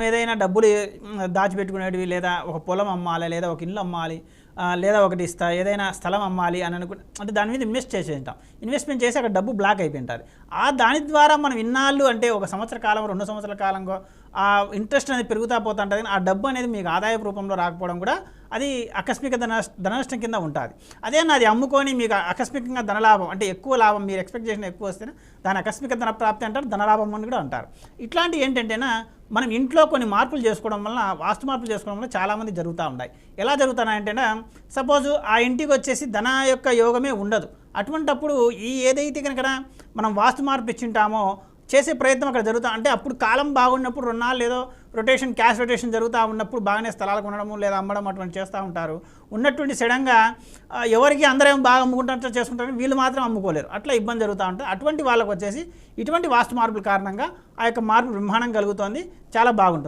ఏదైనా డబ్బులు దాచిపెట్టుకునేటివి లేదా ఒక పొలం అమ్మాలి లేదా ఒక ఇల్లు అమ్మాలి లేదా ఒకటి ఏదైనా స్థలం అమ్మాలి అని అంటే దాని మీద ఇన్వెస్ట్ చేసి ఉంటాం. ఇన్వెస్ట్మెంట్ చేసి అక్కడ డబ్బు బ్లాక్ అయిపోయింటుంది. దాని ద్వారా మనం ఇన్నాళ్ళు అంటే 1 సంవత్సర కాలం 2 సంవత్సరాల కాలంలో ఆ ఇంట్రెస్ట్ అనేది పెరుగుతూ పోతూ ఉంటుంది. ఆ డబ్బు అనేది మీకు ఆదాయపు రూపంలో రాకపోవడం కూడా అది ఆకస్మిక ధననష్టం కింద ఉంటుంది. అదే అది అమ్ముకొని మీకు ఆకస్మికంగా ధనలాభం అంటే ఎక్కువ లాభం మీరు ఎక్స్పెక్ట్ చేసిన ఎక్కువ వస్తేనే దాని ఆకస్మిక ధన ప్రాప్తి అంటారు, ధనలాభం అని కూడా అంటారు. ఇట్లాంటివి ఏంటంటేనా మనం ఇంట్లో కొన్ని మార్పులు చేసుకోవడం వల్ల వాస్తు మార్పులు చేసుకోవడం వల్ల చాలామంది జరుగుతూ ఉన్నాయి. ఎలా జరుగుతున్నాయంటేనా సపోజు ఆ ఇంటికి వచ్చేసి ధన యొక్క యోగమే ఉండదు. అటువంటప్పుడు ఏదైతే కనుక మనం వాస్తు మార్పు ఇచ్చింటామో చేసే ప్రయత్నం అక్కడ జరుగుతా అంటే అప్పుడు కాలం బాగున్నప్పుడు 2 నాళ్ళు ఏదో రొటేషన్ క్యాష్ రొటేషన్ జరుగుతూ ఉన్నప్పుడు బాగానే స్థలాలు కొనడము లేదా అమ్మడం అటువంటి చేస్తూ ఉంటారు. ఉన్నటువంటి సడన్గా ఎవరికి అందరం బాగా అమ్ముకుంటారో చేసుకుంటారని వీళ్ళు మాత్రం అమ్ముకోలేరు. అట్లా ఇబ్బంది జరుగుతూ ఉంటుంది. అటువంటి వాళ్ళకు వచ్చేసి ఇటువంటి వాస్తు మార్పుల కారణంగా ఆ యొక్క మార్పు బ్రహ్మాండం కలుగుతుంది, చాలా బాగుంటుంది.